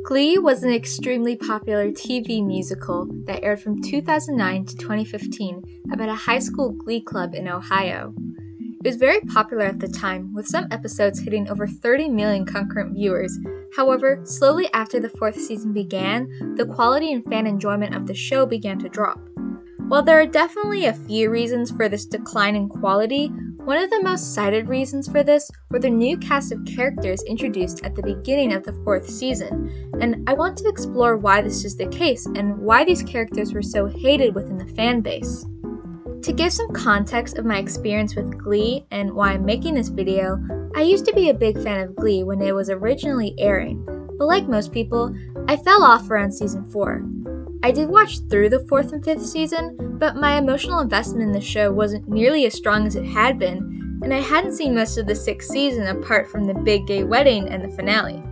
Glee was an extremely popular TV musical that aired from 2009 to 2015 about a high school glee club in Ohio. It was very popular at the time, with some episodes hitting over 30 million concurrent viewers. However, slowly after the fourth season began, the quality and fan enjoyment of the show began to drop. While there are definitely a few reasons for this decline in quality, one of the most cited reasons for this were the new cast of characters introduced at the beginning of the fourth season, and I want to explore why this is the case and why these characters were so hated within the fan base. To give some context of my experience with Glee and why I'm making this video, I used to be a big fan of Glee when it was originally airing, but like most people, I fell off around season 4. I did watch through the 4th and 5th season, but my emotional investment in the show wasn't nearly as strong as it had been, and I hadn't seen most of the 6th season apart from the big gay wedding and the finale.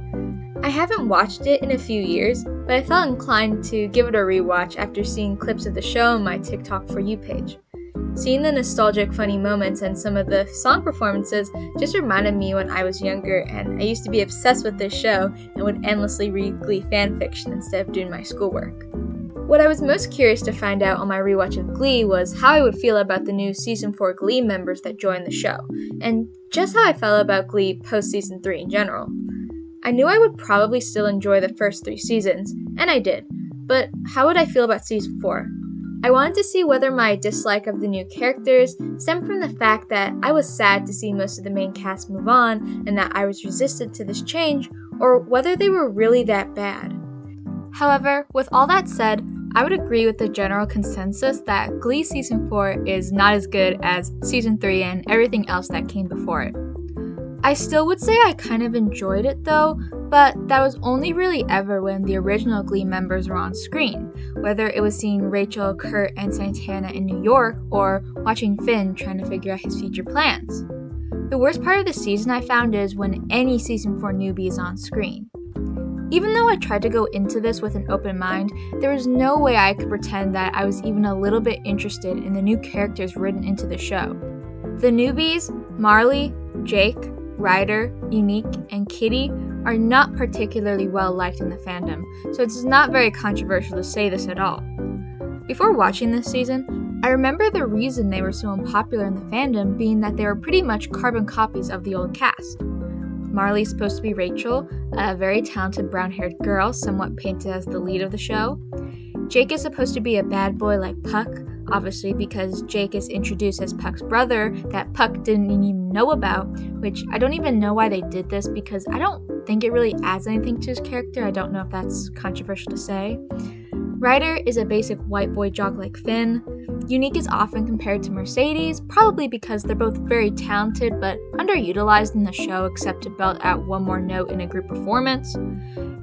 I haven't watched it in a few years, but I felt inclined to give it a rewatch after seeing clips of the show on my TikTok For You page. Seeing the nostalgic funny moments and some of the song performances just reminded me when I was younger, and I used to be obsessed with this show and would endlessly read Glee fanfiction instead of doing my schoolwork. What I was most curious to find out on my rewatch of Glee was how I would feel about the new Season 4 Glee members that joined the show, and just how I felt about Glee post-Season 3 in general. I knew I would probably still enjoy the first 3 seasons, and I did, but how would I feel about Season 4? I wanted to see whether my dislike of the new characters stemmed from the fact that I was sad to see most of the main cast move on and that I was resistant to this change, or whether they were really that bad. However, with all that said, I would agree with the general consensus that Glee Season 4 is not as good as Season 3 and everything else that came before it. I still would say I kind of enjoyed it though, but that was only really ever when the original Glee members were on screen, whether it was seeing Rachel, Kurt, and Santana in New York, or watching Finn trying to figure out his future plans. The worst part of the season I found is when any Season 4 newbie is on screen. Even though I tried to go into this with an open mind, there was no way I could pretend that I was even a little bit interested in the new characters written into the show. The newbies, Marley, Jake, Ryder, Unique, and Kitty, are not particularly well liked in the fandom, so it's not very controversial to say this at all. Before watching this season, I remember the reason they were so unpopular in the fandom being that they were pretty much carbon copies of the old cast. Marley's supposed to be Rachel, a very talented brown-haired girl, somewhat painted as the lead of the show. Jake is supposed to be a bad boy like Puck, obviously because Jake is introduced as Puck's brother that Puck didn't even know about, which I don't even know why they did this because I don't think it really adds anything to his character. I don't know if that's controversial to say. Ryder is a basic white boy jock like Finn. Unique is often compared to Mercedes, probably because they're both very talented but underutilized in the show except to belt out one more note in a group performance.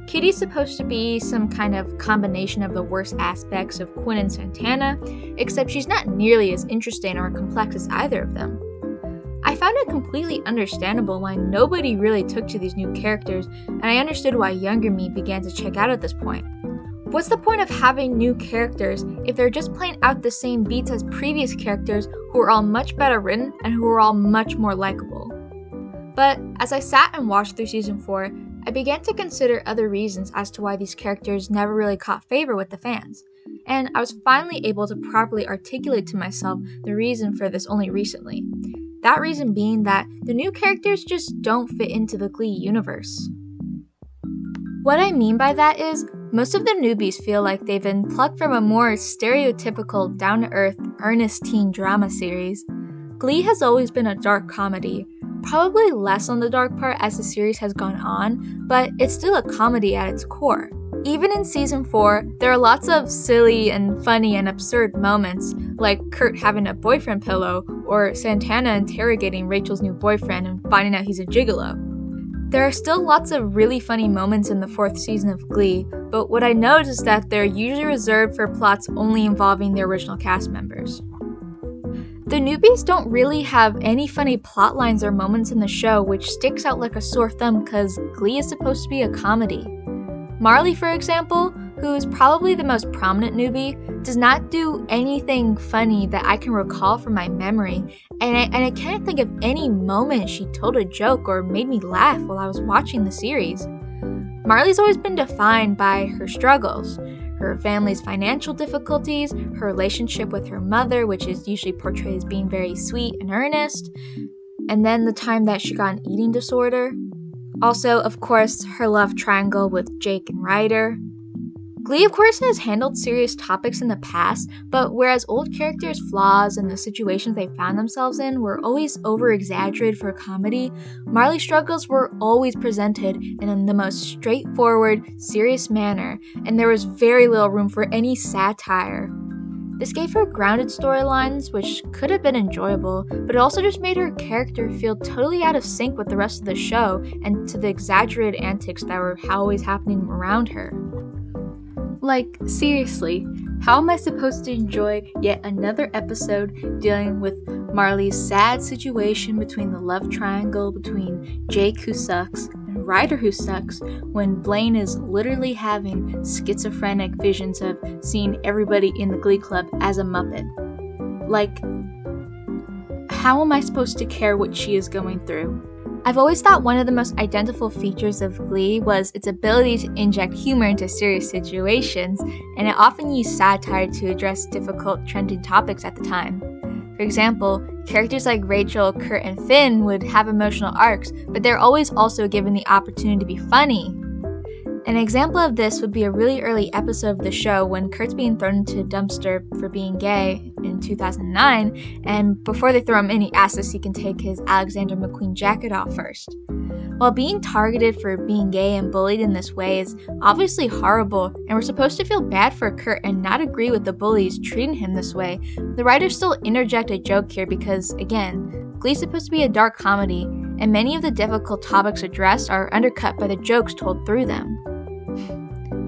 Kitty's supposed to be some kind of combination of the worst aspects of Quinn and Santana, except she's not nearly as interesting or complex as either of them. I found it completely understandable why nobody really took to these new characters, and I understood why younger me began to check out at this point. What's the point of having new characters if they're just playing out the same beats as previous characters who are all much better written and who are all much more likable? But as I sat and watched through Season 4, I began to consider other reasons as to why these characters never really caught favor with the fans, and I was finally able to properly articulate to myself the reason for this only recently. That reason being that the new characters just don't fit into the Glee universe. What I mean by that is, most of the newbies feel like they've been plucked from a more stereotypical, down-to-earth, earnest teen drama series. Glee has always been a dark comedy, probably less on the dark part as the series has gone on, but it's still a comedy at its core. Even in Season 4, there are lots of silly and funny and absurd moments, like Kurt having a boyfriend pillow, or Santana interrogating Rachel's new boyfriend and finding out he's a gigolo. There are still lots of really funny moments in the 4th season of Glee, but what I noticed is that they're usually reserved for plots only involving the original cast members. The newbies don't really have any funny plot lines or moments in the show, which sticks out like a sore thumb because Glee is supposed to be a comedy. Marley, for example, who is probably the most prominent newbie, does not do anything funny that I can recall from my memory, and I can't think of any moment she told a joke or made me laugh while I was watching the series. Marley's always been defined by her struggles, her family's financial difficulties, her relationship with her mother, which is usually portrayed as being very sweet and earnest, and then the time that she got an eating disorder. Also, of course, her love triangle with Jake and Ryder. Glee, of course, has handled serious topics in the past, but whereas old characters' flaws and the situations they found themselves in were always over-exaggerated for comedy, Marley's struggles were always presented in the most straightforward, serious manner, and there was very little room for any satire. This gave her grounded storylines, which could have been enjoyable, but it also just made her character feel totally out of sync with the rest of the show and to the exaggerated antics that were always happening around her. Like, seriously, how am I supposed to enjoy yet another episode dealing with Marley's sad situation between the love triangle between Jake, who sucks, and Ryder, who sucks, when Blaine is literally having schizophrenic visions of seeing everybody in the Glee Club as a Muppet? Like, how am I supposed to care what she is going through? I've always thought one of the most identifiable features of Glee was its ability to inject humor into serious situations, and it often used satire to address difficult trending topics at the time. For example, characters like Rachel, Kurt, and Finn would have emotional arcs, but they're always also given the opportunity to be funny. An example of this would be a really early episode of the show when Kurt's being thrown into a dumpster for being gay in 2009, and before they throw him in, he asks if he can take his Alexander McQueen jacket off first. While being targeted for being gay and bullied in this way is obviously horrible, and we're supposed to feel bad for Kurt and not agree with the bullies treating him this way, the writers still interject a joke here because, again, Glee's supposed to be a dark comedy, and many of the difficult topics addressed are undercut by the jokes told through them.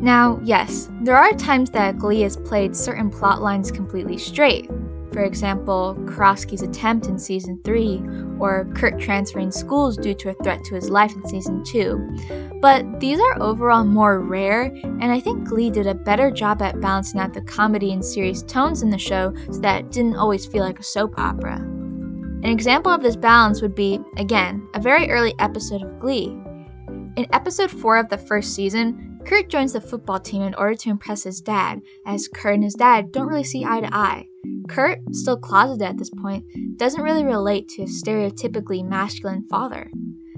Now, yes, there are times that Glee has played certain plot lines completely straight. For example, Karofsky's attempt in Season 3, or Kurt transferring schools due to a threat to his life in Season 2. But these are overall more rare, and I think Glee did a better job at balancing out the comedy and serious tones in the show so that it didn't always feel like a soap opera. An example of this balance would be, again, a very early episode of Glee. In episode 4 of the first season, Kurt joins the football team in order to impress his dad, as Kurt and his dad don't really see eye to eye. Kurt, still closeted at this point, doesn't really relate to a stereotypically masculine father.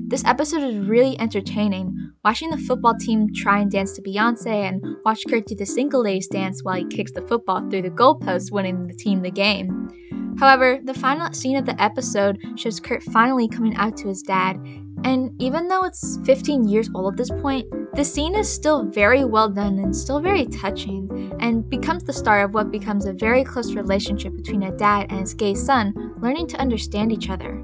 This episode is really entertaining, watching the football team try and dance to Beyonce and watch Kurt do the single ladies dance while he kicks the football through the goalpost, winning the team the game. However, the final scene of the episode shows Kurt finally coming out to his dad, and even though it's 15 years old at this point, the scene is still very well done and still very touching, and becomes the start of what becomes a very close relationship between a dad and his gay son learning to understand each other.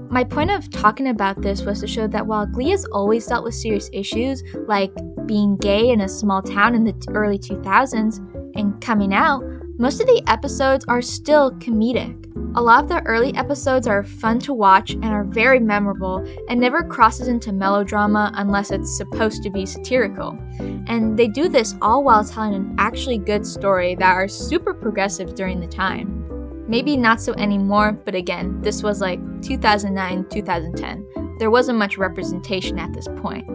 My point of talking about this was to show that while Glee has always dealt with serious issues, like being gay in a small town in the early 2000s and coming out, most of the episodes are still comedic. A lot of the early episodes are fun to watch and are very memorable and never crosses into melodrama unless it's supposed to be satirical. And they do this all while telling an actually good story that are super progressive during the time. Maybe not so anymore, but again, this was like 2009, 2010. There wasn't much representation at this point.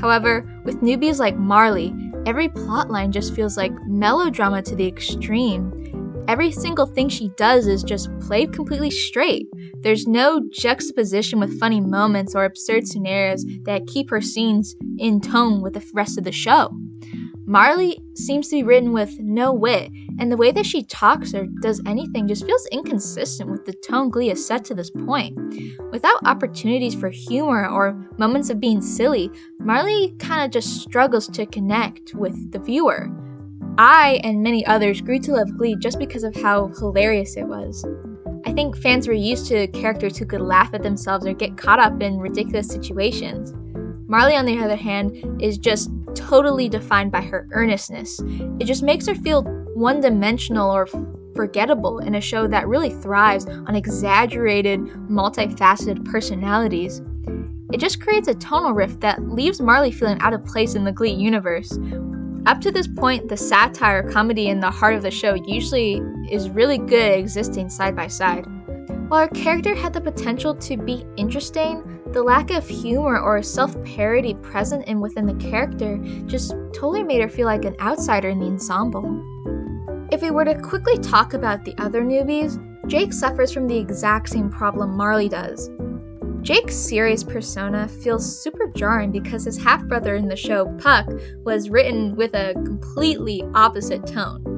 However, with newbies like Marley, every plotline just feels like melodrama to the extreme. Every single thing she does is just played completely straight. There's no juxtaposition with funny moments or absurd scenarios that keep her scenes in tone with the rest of the show. Marley seems to be written with no wit, and the way that she talks or does anything just feels inconsistent with the tone Glee has set to this point. Without opportunities for humor or moments of being silly, Marley kind of just struggles to connect with the viewer. I and many others grew to love Glee just because of how hilarious it was. I think fans were used to characters who could laugh at themselves or get caught up in ridiculous situations. Marley, on the other hand, is just totally defined by her earnestness. It just makes her feel one-dimensional or forgettable in a show that really thrives on exaggerated, multifaceted personalities. It just creates a tonal rift that leaves Marley feeling out of place in the Glee universe. Up to this point, the satire, comedy, and the heart of the show usually is really good at existing side by side. While her character had the potential to be interesting, the lack of humor or self-parody present within the character just totally made her feel like an outsider in the ensemble. If we were to quickly talk about the other newbies, Jake suffers from the exact same problem Marley does. Jake's serious persona feels super jarring because his half-brother in the show, Puck, was written with a completely opposite tone.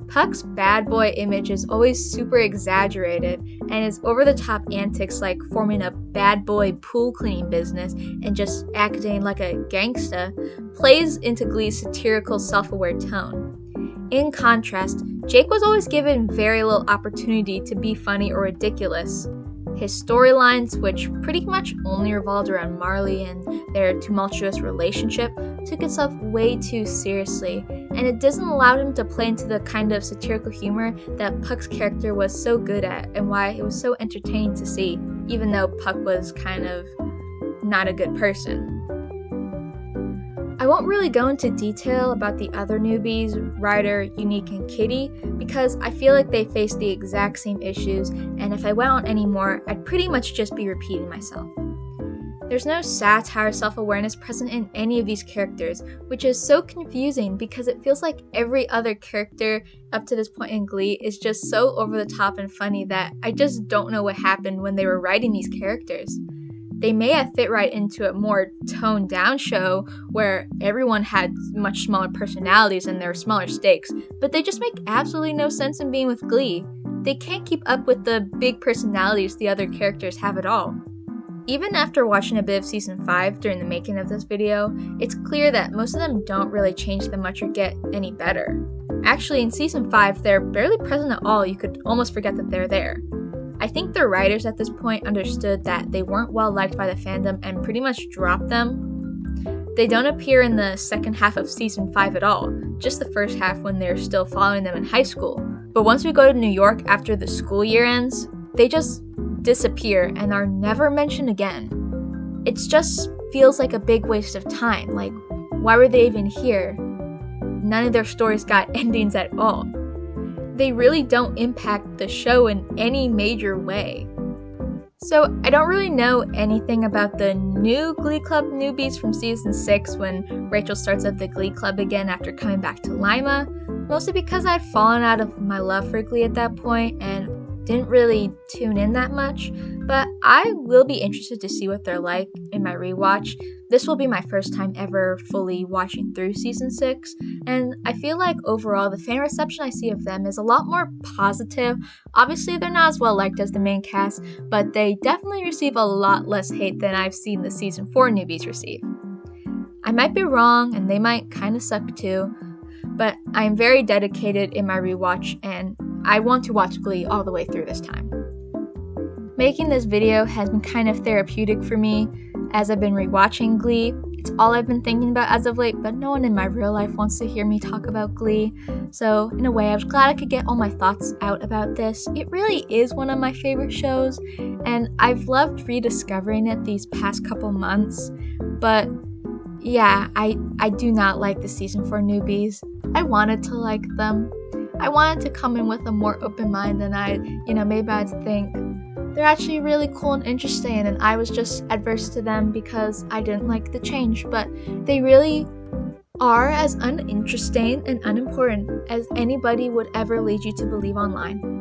Puck's bad boy image is always super exaggerated, and his over-the-top antics like forming a bad boy pool cleaning business and just acting like a gangsta plays into Glee's satirical self-aware tone. In contrast, Jake was always given very little opportunity to be funny or ridiculous. His storylines, which pretty much only revolved around Marley and their tumultuous relationship, took itself way too seriously, and it doesn't allow him to play into the kind of satirical humor that Puck's character was so good at, and why it was so entertaining to see, even though Puck was kind of not a good person. I won't really go into detail about the other newbies, Ryder, Unique, and Kitty, because I feel like they face the exact same issues, and if I went on any more, I'd pretty much just be repeating myself. There's no satire or self-awareness present in any of these characters, which is so confusing because it feels like every other character up to this point in Glee is just so over the top and funny that I just don't know what happened when they were writing these characters. They may have fit right into a more toned down show where everyone had much smaller personalities and there were smaller stakes, but they just make absolutely no sense in being with Glee. They can't keep up with the big personalities the other characters have at all. Even after watching a bit of Season 5 during the making of this video, it's clear that most of them don't really change that much or get any better. Actually, in Season 5, they're barely present at all. You could almost forget that they're there. I think the writers at this point understood that they weren't well liked by the fandom and pretty much dropped them. They don't appear in the second half of Season 5 at all, just the first half when they're still following them in high school. But once we go to New York after the school year ends, they just disappear and are never mentioned again. It just feels like a big waste of time. Like, why were they even here? None of their stories got endings at all. They really don't impact the show in any major way. So I don't really know anything about the new Glee Club newbies from Season 6 when Rachel starts up the Glee Club again after coming back to Lima, mostly because I'd fallen out of my love for Glee at that point and didn't really tune in that much, but I will be interested to see what they're like in my rewatch. This will be my first time ever fully watching through Season 6, and I feel like overall the fan reception I see of them is a lot more positive. Obviously they're not as well liked as the main cast, but they definitely receive a lot less hate than I've seen the Season 4 newbies receive. I might be wrong, and they might kind of suck too, but I'm very dedicated in my rewatch, and I want to watch Glee all the way through this time. Making this video has been kind of therapeutic for me as I've been rewatching Glee. It's all I've been thinking about as of late, but no one in my real life wants to hear me talk about Glee. So in a way, I was glad I could get all my thoughts out about this. It really is one of my favorite shows, and I've loved rediscovering it these past couple months. But yeah, I do not like the Season 4 newbies. I wanted to like them. I wanted to come in with a more open mind than maybe I'd think they're actually really cool and interesting, and I was just adverse to them because I didn't like the change, but they really are as uninteresting and unimportant as anybody would ever lead you to believe online.